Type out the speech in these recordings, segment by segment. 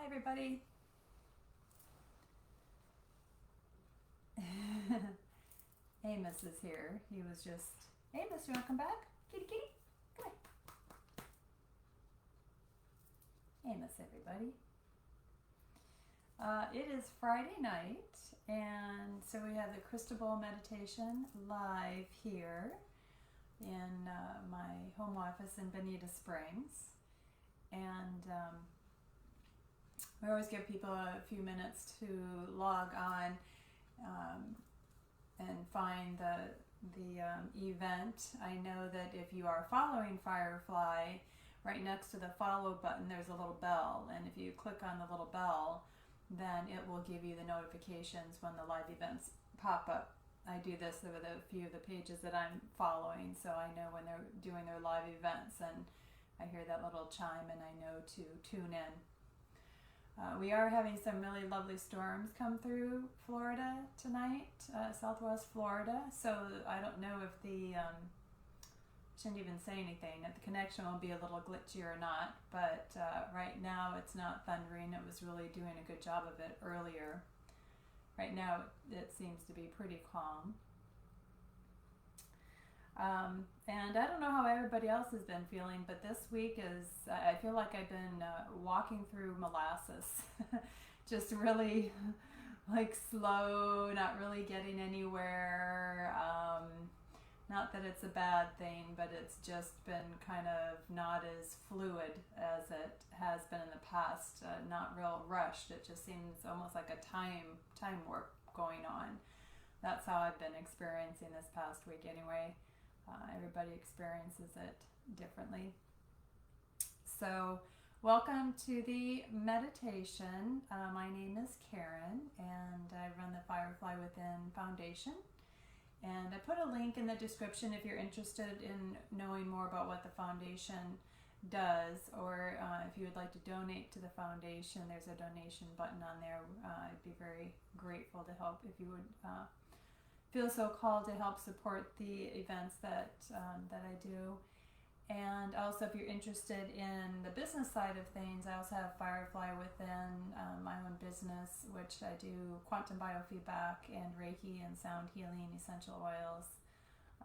everybody. Amos is here. He was just, Amos, you want to come back? Kitty, kitty, come here. Amos, everybody. It is Friday night, and so we have the crystal ball meditation live here in my home office in Bonita Springs. And we always give people a few minutes to log on and find the event. I know that if you are following Firefly, right next to the follow button there's a little bell, and if you click on the little bell, then it will give you the notifications when the live events pop up. I do this with a few of the pages that I'm following, so I know when they're doing their live events, and I hear that little chime and I know to tune in. We are having some really lovely storms come through Florida tonight, southwest Florida, so I don't know if shouldn't even say anything, if the connection will be a little glitchy or not, but right now it's not thundering. It was really doing a good job of it earlier. Right now it seems to be pretty calm. And I don't know how everybody else has been feeling, but this week is, I feel like I've been walking through molasses. Just really like slow, not really getting anywhere. Not that it's a bad thing, but it's just been kind of not as fluid as it has been in the past. Not real rushed. It just seems almost like a time warp going on. That's how I've been experiencing this past week anyway. Everybody experiences it differently. So welcome to the meditation. My name is Karin, and I run the Firefly Within Foundation. And I put a link in the description if you're interested in knowing more about what the foundation does, or if you would like to donate to the foundation, there's a donation button on there. I'd be very grateful to help if you would feel so called to help support the events that I do. And also, if you're interested in the business side of things, I also have Firefly Within, my own business, which I do quantum biofeedback and Reiki and sound healing, essential oils,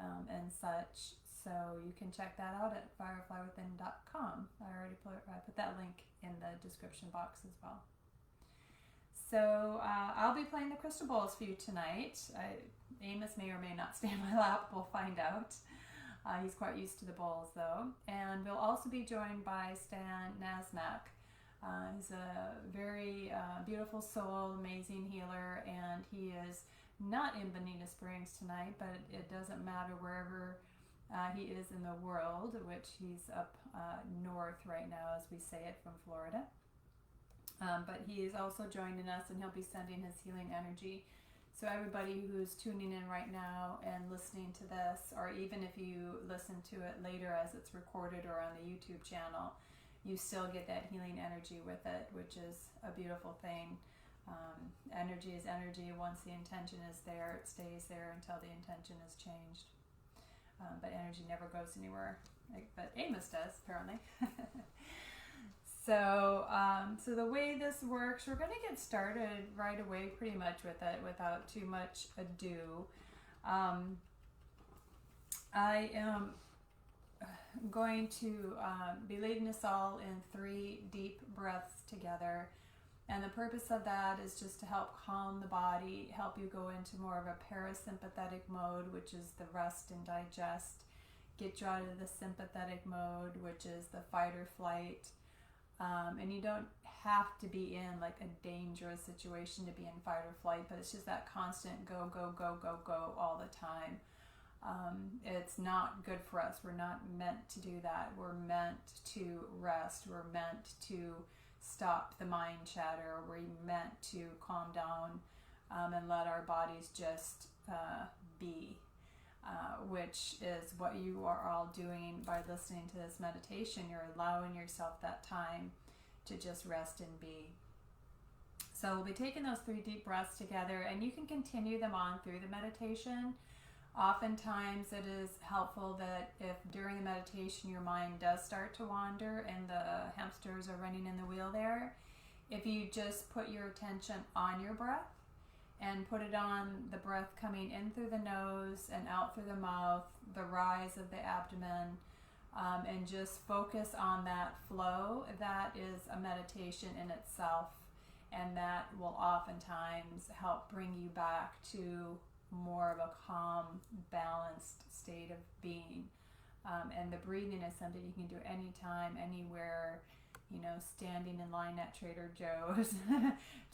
and such. So you can check that out at fireflywithin.com. I put that link in the description box as well. So I'll be playing the crystal balls for you tonight. Amos may or may not stay in my lap. We'll find out. He's quite used to the bowls though. And we'll also be joined by Stan Nazimek. He's a very beautiful soul, amazing healer, and he is not in Bonita Springs tonight, but it doesn't matter wherever he is in the world, which he's up north right now as we say it from Florida. But he is also joining us, and he'll be sending his healing energy. So everybody who's tuning in right now and listening to this, or even if you listen to it later as it's recorded or on the YouTube channel, you still get that healing energy with it, which is a beautiful thing. Energy is energy. Once the intention is there, it stays there until the intention is changed. But energy never goes anywhere, but Amos does, apparently. So the way this works, we're going to get started right away pretty much with it without too much ado. I am going to be leading us all in 3 deep breaths together. And the purpose of that is just to help calm the body, help you go into more of a parasympathetic mode, which is the rest and digest, get you out of the sympathetic mode, which is the fight or flight. And you don't have to be in like a dangerous situation to be in fight or flight, but it's just that constant go, go, go, go, go all the time. It's not good for us. We're not meant to do that. We're meant to rest. We're meant to stop the mind chatter. We're meant to calm down and let our bodies just be. Which is what you are all doing by listening to this meditation. You're allowing yourself that time to just rest and be. So we'll be taking those 3 deep breaths together, and you can continue them on through the meditation. Oftentimes it is helpful that if during the meditation your mind does start to wander and the hamsters are running in the wheel there, if you just put your attention on your breath and put it on the breath coming in through the nose and out through the mouth, the rise of the abdomen, and just focus on that flow, that is a meditation in itself, and that will oftentimes help bring you back to more of a calm, balanced state of being. And the breathing is something you can do anytime, anywhere, you know, standing in line at Trader Joe's,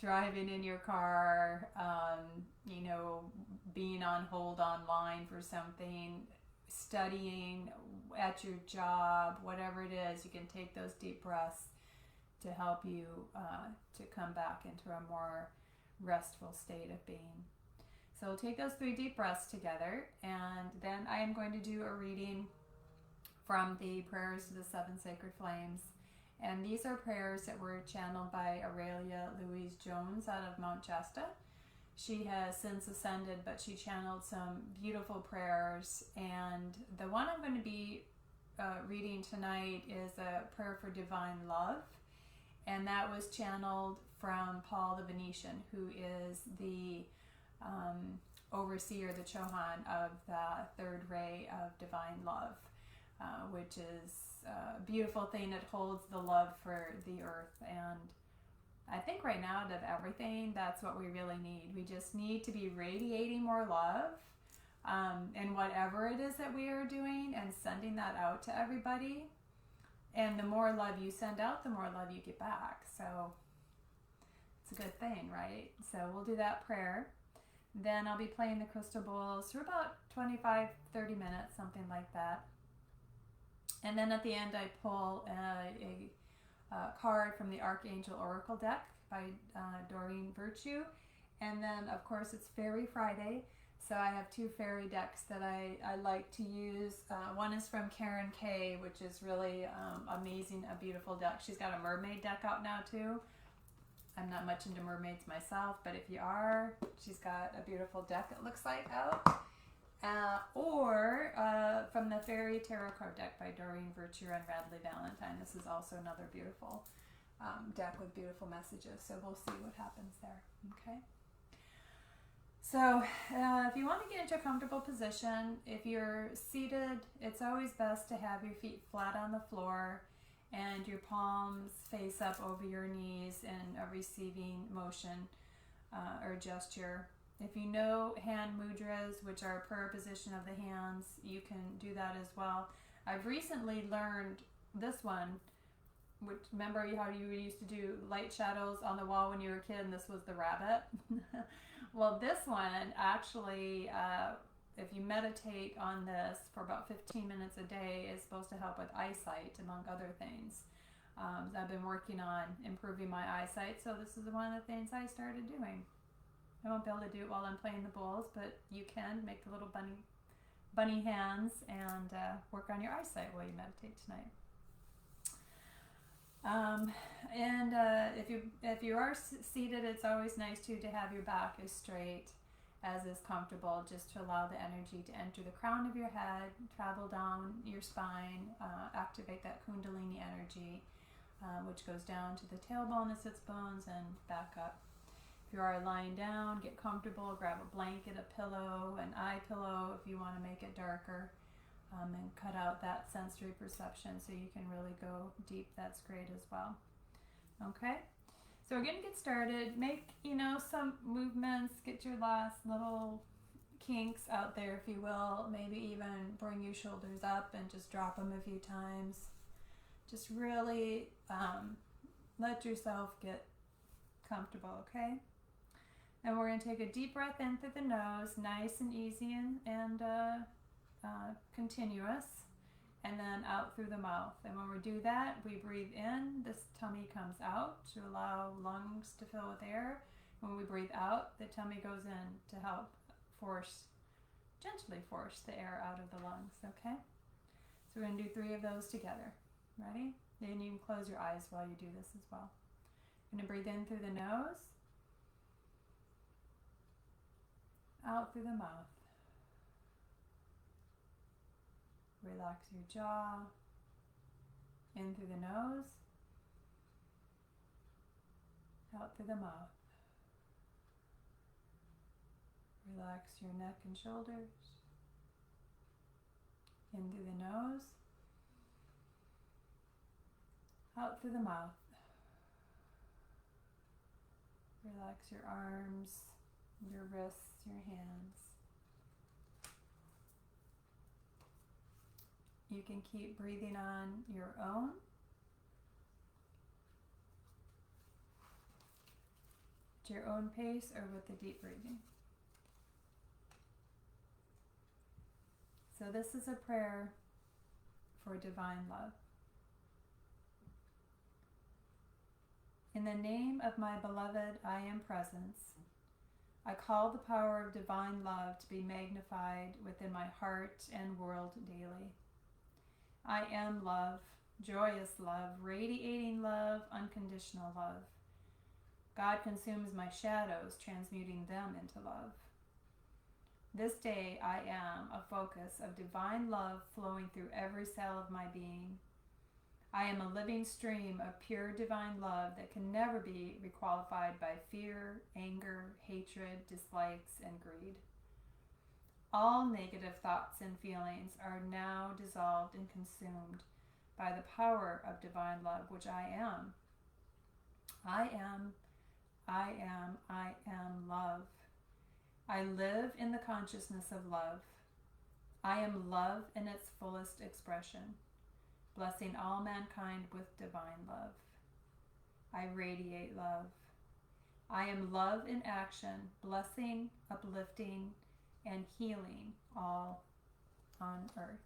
driving in your car, you know, being on hold online for something, studying at your job, whatever it is, you can take those deep breaths to help you to come back into a more restful state of being. So we'll take those 3 deep breaths together, and then I am going to do a reading from the Prayers to the 7 Sacred Flames. And these are prayers that were channeled by Aurelia Louise Jones out of Mount Shasta. She has since ascended, but she channeled some beautiful prayers. And the one I'm going to be reading tonight is a prayer for divine love. And that was channeled from Paul the Venetian, who is the overseer, the Chohan of the 3rd ray of divine love, which is a beautiful thing that holds the love for the earth. And I think right now, out of everything, that's what we really need. We just need to be radiating more love in whatever it is that we are doing, and sending that out to everybody. And the more love you send out, the more love you get back. So it's a good thing, right? So we'll do that prayer. Then I'll be playing the crystal bowls for about 25-30 minutes, something like that. And then at the end, I pull a card from the Archangel Oracle deck by Doreen Virtue. And then, of course, it's Fairy Friday. So I have 2 fairy decks that I like to use. One is from Karin K, which is really amazing, a beautiful deck. She's got a mermaid deck out now, too. I'm not much into mermaids myself, but if you are, she's got a beautiful deck, it looks like, out. Or from the Fairy Tarot card deck by Doreen Virtue and Radley Valentine. This is also another beautiful deck with beautiful messages. So we'll see what happens there. Okay. So if you want to get into a comfortable position, if you're seated, it's always best to have your feet flat on the floor and your palms face up over your knees in a receiving motion or gesture. If you know hand mudras, which are a prayer position of the hands, you can do that as well. I've recently learned this one, which, remember how you used to do light shadows on the wall when you were a kid, and this was the rabbit? Well, this one actually, if you meditate on this for about 15 minutes a day, is supposed to help with eyesight, among other things. I've been working on improving my eyesight, so this is one of the things I started doing. I won't be able to do it while I'm playing the bowls, but you can make the little bunny hands and work on your eyesight while you meditate tonight. If you are seated, it's always nice too to have your back as straight as is comfortable, just to allow the energy to enter the crown of your head, travel down your spine, activate that Kundalini energy, which goes down to the tailbone, the sits bones, and back up. If you are lying down, get comfortable, grab a blanket, a pillow, an eye pillow if you want to make it darker, and cut out that sensory perception so you can really go deep. That's great as well. Okay, so we're going to get started. Make, some movements, get your last little kinks out there, if you will. Maybe even bring your shoulders up and just drop them a few times. Just really let yourself get comfortable, okay? And we're going to take a deep breath in through the nose, nice and easy and continuous, and then out through the mouth. And when we do that, we breathe in, this tummy comes out to allow lungs to fill with air. When we breathe out, the tummy goes in to help gently force the air out of the lungs, okay? So we're going to do 3 of those together. Ready? Then you can close your eyes while you do this as well. You're going to breathe in through the nose, out through the mouth. Relax your jaw, in through the nose, out through the mouth. Relax your neck and shoulders. In through the nose. Out through the mouth. Relax your arms, your wrists, your hands. You can keep breathing on your own. At your own pace or with the deep breathing. So this is a prayer for divine love. In the name of my beloved I Am Presence, I call the power of divine love to be magnified within my heart and world daily. I am love, joyous love, radiating love, unconditional love. God consumes my shadows, transmuting them into love. This day I am a focus of divine love flowing through every cell of my being. I am a living stream of pure divine love that can never be requalified by fear, anger, hatred, dislikes, and greed. All negative thoughts and feelings are now dissolved and consumed by the power of divine love, which I am. I am love. I live in the consciousness of love. I am love in its fullest expression, blessing all mankind with divine love. I radiate love. I am love in action, blessing, uplifting, and healing all on earth.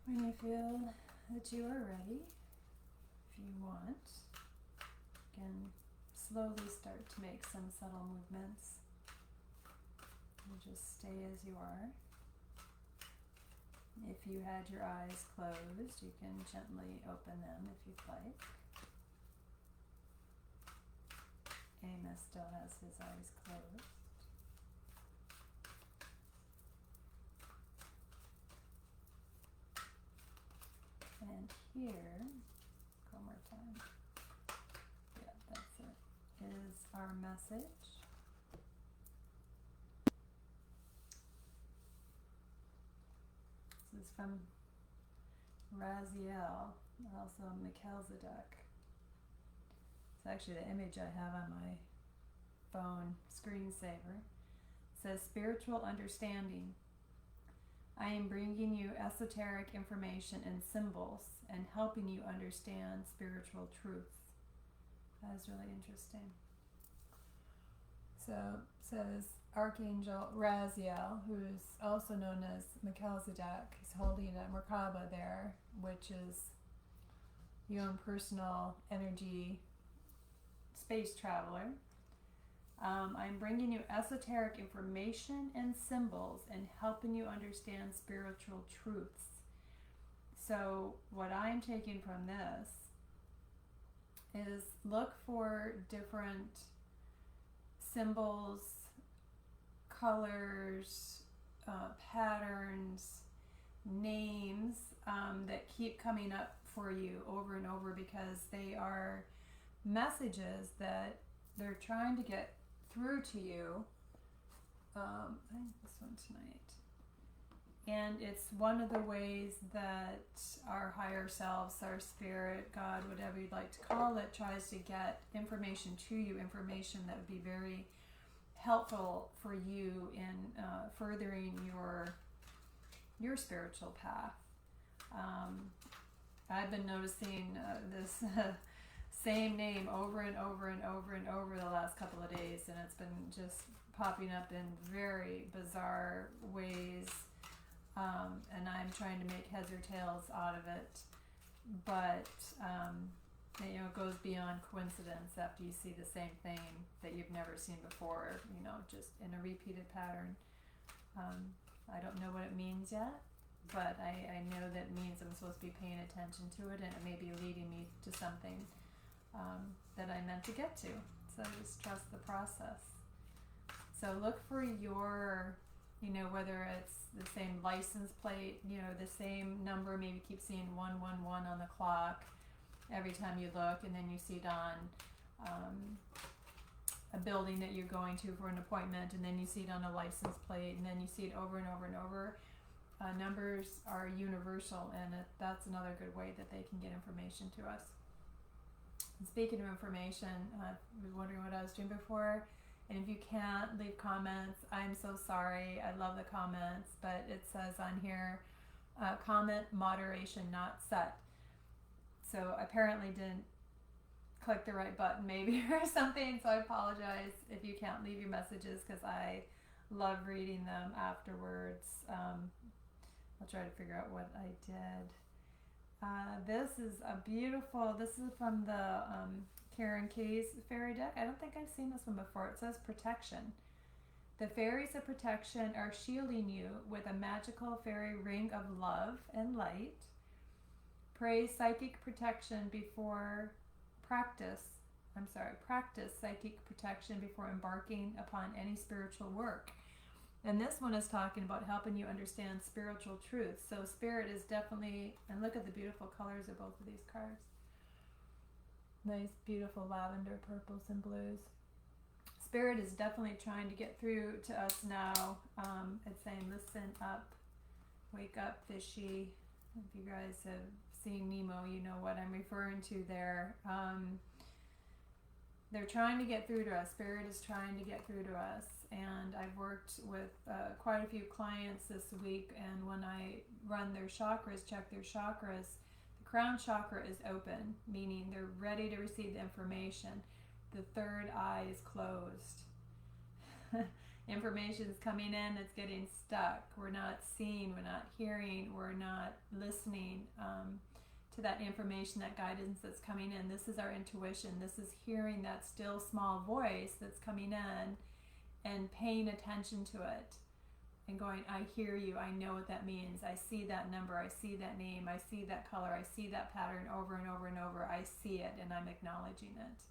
When you feel that you are ready, if you want, you can slowly start to make some subtle movements. You just stay as you are. If you had your eyes closed, you can gently open them if you'd like. Amos still has his eyes closed. And here, one more time. Yeah, that's it. Is our message. This is from Raziel, also Melchizedek. It's actually the image I have on my phone screensaver. It says, spiritual understanding. I am bringing you esoteric information and symbols and helping you understand spiritual truths. That is really interesting. So it says Archangel Raziel, who is also known as Melchizedek, is holding a Merkaba there, which is your own personal energy space traveler. I'm bringing you esoteric information and symbols and helping you understand spiritual truths. So what I'm taking from this is look for different symbols, colors, patterns, names that keep coming up for you over and over, because they are messages that they're trying to get through to you. I think this one tonight. And it's one of the ways that our higher selves, our spirit, God, whatever you'd like to call it, tries to get information to you, information that would be very helpful for you in furthering your spiritual path. I've been noticing this same name over and over and over and over the last couple of days, and it's been just popping up in very bizarre ways, and I'm trying to make heads or tails out of it, but it goes beyond coincidence after you see the same thing that you've never seen before, just in a repeated pattern. I don't know what it means yet, but I know that it means I'm supposed to be paying attention to it, and it may be leading me to something that I meant to get to. So just trust the process. So look for your, whether it's the same license plate, the same number, maybe keep seeing 111 on the clock every time you look, and then you see it on a building that you're going to for an appointment, and then you see it on a license plate, and then you see it over and over and over. Numbers are universal, and that's another good way that they can get information to us. And speaking of information, I was wondering what I was doing before, and if you can't leave comments, I'm so sorry. I love the comments, but it says on here, comment moderation not set. So apparently didn't click the right button maybe or something, so I apologize if you can't leave your messages, because I love reading them afterwards. I'll try to figure out what I did. This is this is from the Karin K's fairy deck. I don't think I've seen this one before. It says protection. The fairies of protection are shielding you with a magical fairy ring of love and light. Practice psychic protection before embarking upon any spiritual work. And this one is talking about helping you understand spiritual truths. So spirit is definitely, and look at the beautiful colors of both of these cards. Nice, beautiful lavender, purples, and blues. Spirit is definitely trying to get through to us now. It's saying, listen up, wake up, fishy. If you guys have seen Nemo, you know what I'm referring to there. They're trying to get through to us. Spirit is trying to get through to us. And I've worked with quite a few clients this week, and when I run their chakras, check their chakras, the crown chakra is open, meaning they're ready to receive the information. The third eye is closed. Information's coming in, it's getting stuck. We're not seeing, we're not hearing, we're not listening to that information, that guidance that's coming in. This is our intuition. This is hearing that still small voice that's coming in and paying attention to it and going, I hear you, I know what that means. I see that number, I see that name, I see that color, I see that pattern over and over and over. I see it and I'm acknowledging it.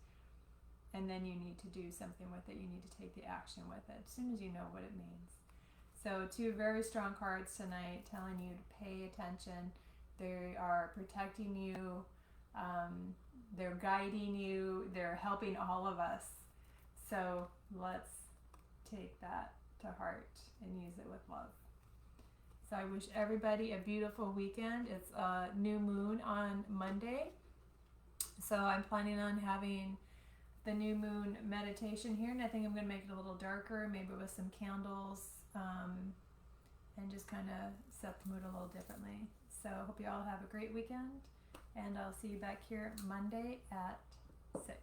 And then you need to do something with it. You need to take the action with it as soon as you know what it means. So 2 very strong cards tonight telling you to pay attention. They are protecting you. They're guiding you. They're helping all of us. So let's take that to heart and use it with love. So I wish everybody a beautiful weekend. It's a new moon on Monday. So I'm planning on having the new moon meditation here, and I think I'm going to make it a little darker, maybe with some candles, and just kind of set the mood a little differently. So I hope you all have a great weekend, and I'll see you back here Monday at 6.